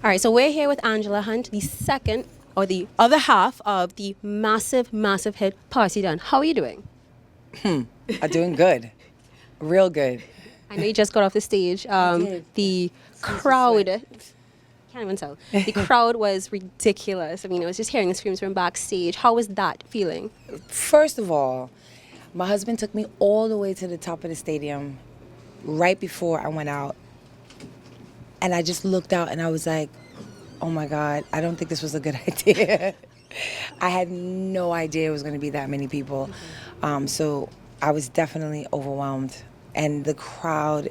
All right, so we're here with Angela Hunt, the second or the other half of the massive, massive hit Party Done. How are you doing? I'm doing good. Real good. I know you just got off the stage. did. The crowd, can't even tell. The crowd was ridiculous. I mean, I was just hearing the screams from backstage. How was that feeling? First of all, my husband took me all the way to the top of the stadium right before I went out. And I just looked out and I was like, oh my God, I don't think this was a good idea. I had no idea it was going to be that many people. So I was definitely overwhelmed. And the crowd,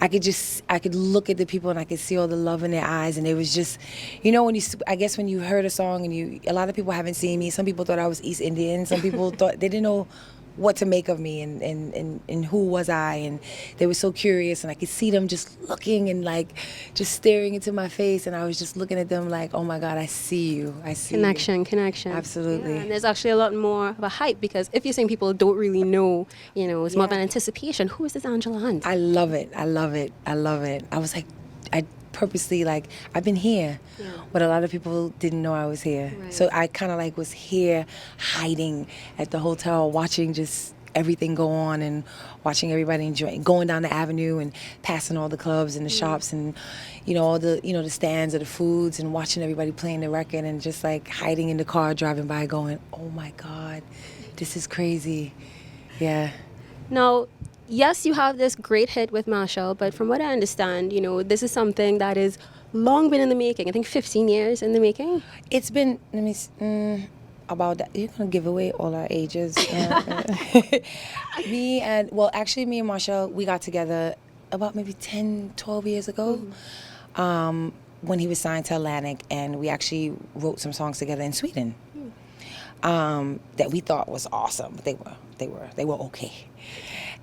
I could look at the people and I could see all the love in their eyes. And it was just, I guess when you heard a song and a lot of people haven't seen me. Some people thought I was East Indian. Some people thought they didn't know what to make of me and who was I, and they were so curious, and I could see them just looking and like just staring into my face, and I was just looking at them like, oh my God, I see you, I see Connection. Absolutely. Yeah, and there's actually a lot more of a hype because if you're saying people don't really know, it's more of an anticipation. Who is this Angela Hunt? I love it. I was like, I purposely I've been here, but a lot of people didn't know I was here. Right. So I kind of was here hiding at the hotel, watching just everything go on and watching everybody enjoy, going down the avenue and passing all the clubs and the shops and all the the stands of the foods and watching everybody playing the record and just hiding in the car driving by going, oh my God, this is crazy. Yeah. Now, yes, you have this great hit with Machel, but from what I understand, this is something that is long been in the making. I think 15 years in the making. It's been, about that. You're going to give away all our ages. me and Machel, we got together about maybe 10, 12 years ago when he was signed to Atlantic, and we actually wrote some songs together in Sweden that we thought was awesome, but they were okay.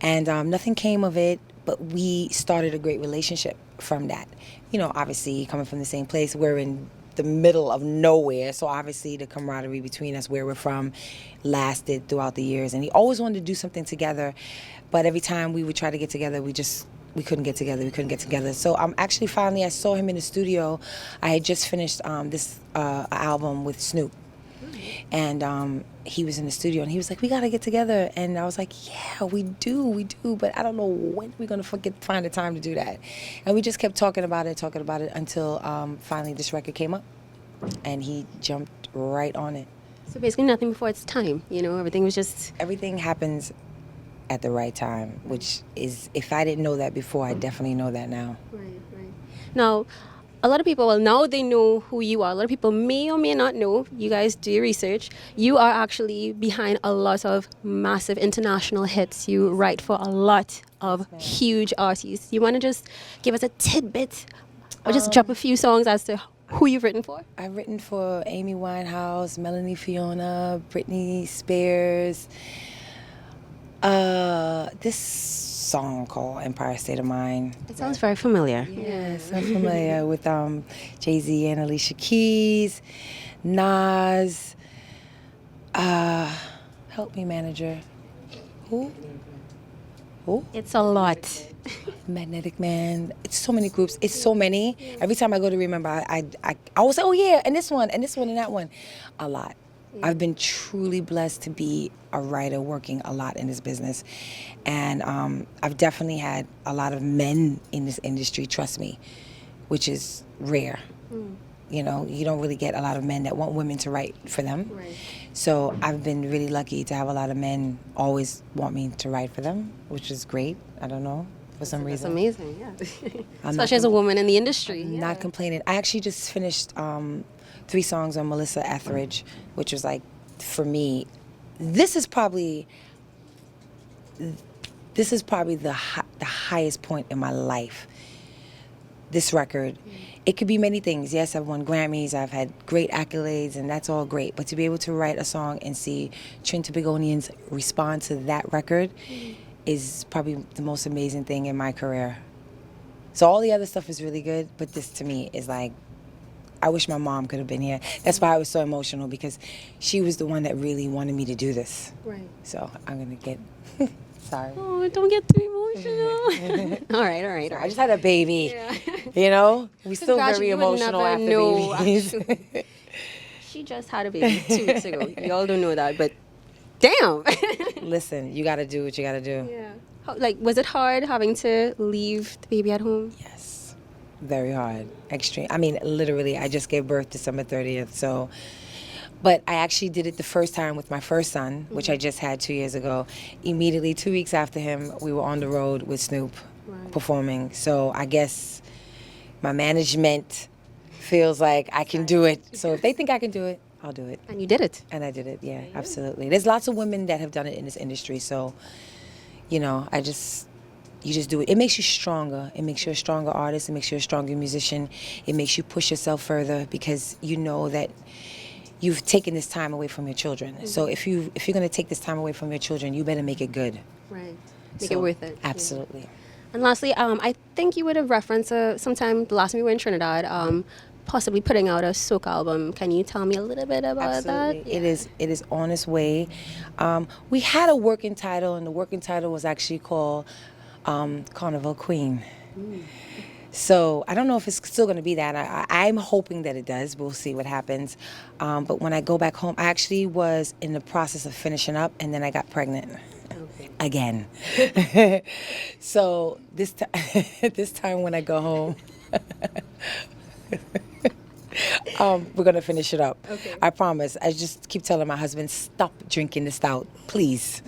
And nothing came of it, but we started a great relationship from that. Obviously, coming from the same place, we're in the middle of nowhere, so obviously the camaraderie between us, where we're from, lasted throughout the years. And he always wanted to do something together, but every time we would try to get together, we couldn't get together. So actually, finally, I saw him in the studio. I had just finished this album with Snoop. And he was in the studio and he was like, we got to get together. And I was like, yeah, we do. But I don't know when we're going to find the time to do that. And we just kept talking about it until finally this record came up and he jumped right on it. So basically nothing before its time, everything was just... Everything happens at the right time, which is, if I didn't know that before, I definitely know that now. Right. Now, a lot of people, now they know who you are. A lot of people may or may not know. You guys do your research. You are actually behind a lot of massive international hits. You write for a lot of huge artists. You want to just give us a tidbit or just drop a few songs as to who you've written for? I've written for Amy Winehouse, Melanie Fiona, Britney Spears. This song called Empire State of Mind. It sounds very familiar. Yes, I'm familiar with Jay-Z and Alicia Keys, Nas, help me, manager. Who? It's a lot. Magnetic Man. It's so many groups. It's so many. Every time I go to remember, I always say, oh yeah, and this one, and this one, and that one. A lot. I've been truly blessed to be a writer working a lot in this business. And I've definitely had a lot of men in this industry trust me, which is rare. You don't really get a lot of men that want women to write for them. Right. So I've been really lucky to have a lot of men always want me to write for them, which is great. I don't know, for some reason. That's amazing, yeah. Especially as a woman in the industry. I'm not complaining. I actually just finished 3 songs on Melissa Etheridge, which was for me, this is probably the highest point in my life. This record, it could be many things. Yes, I've won Grammys, I've had great accolades, and that's all great. But to be able to write a song and see Trinbagonians respond to that record is probably the most amazing thing in my career. So all the other stuff is really good, but this to me is I wish my mom could have been here. That's why I was so emotional, because she was the one that really wanted me to do this. Right. So I'm going to get Sorry. Oh, don't get too emotional. All right, all right, all I right. just had a baby. Yeah. You know, we still Congrats, very you would emotional never after know, babies. actually. She just had a baby 2 weeks ago. Y'all don't know that, but damn. Listen, you got to do what you got to do. Yeah. Like, was it hard having to leave the baby at home? Yes, very hard, extreme. I mean, literally, I just gave birth December 30th, so. But I actually did it the first time with my first son, which I just had 2 years ago. Immediately, 2 weeks after him, we were on the road with Snoop performing. So I guess my management feels like I can do it. So if they think I can do it, I'll do it. And you did it. And I did it, yeah, absolutely. There's lots of women that have done it in this industry. So, you know, you just do it. It makes you stronger. It makes you a stronger artist. It makes you a stronger musician. It makes you push yourself further because you know that you've taken this time away from your children. So if you're going to take this time away from your children, you better make it good. Right. Make it worth it. Absolutely. Yeah. And lastly, I think you would have referenced sometime the last time we were in Trinidad, possibly putting out a soca album. Can you tell me a little bit about Absolutely. that? It is on its way. We had a working title, and the working title was actually called Carnival Queen. So I don't know if it's still going to be that. I'm hoping that it does. We'll see what happens. But when I go back home, I actually was in the process of finishing up, and then I got pregnant. Okay. Again. So this time when I go home, we're going to finish it up. Okay. I promise. I just keep telling my husband, stop drinking the stout, please.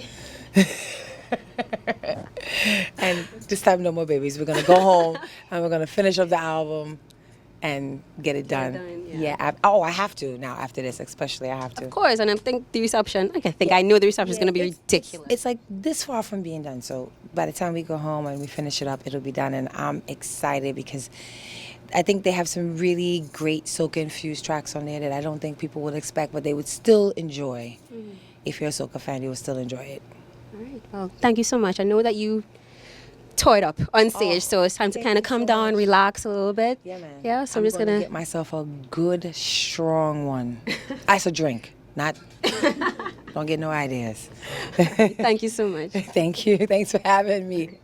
And this time, no more babies. We're going to go home, and we're going to finish up the album and get it done. I have to now after this, especially I have to. Of course, and I think the reception, I know the reception is going to be ridiculous. It's like this far from being done. So by the time we go home and we finish it up, it'll be done. And I'm excited because I think they have some really great soca-infused tracks on there that I don't think people would expect, but they would still enjoy. If you're a soca fan, you will still enjoy it. All right. Well, thank you so much. I know that you tore it up on stage, so it's time to kind of come down, relax a little bit. Yeah, man. Yeah, so I'm just gonna get myself a good, strong one. Ice a drink, not. Don't get no ideas. Thank you so much. Thank you. Thanks for having me.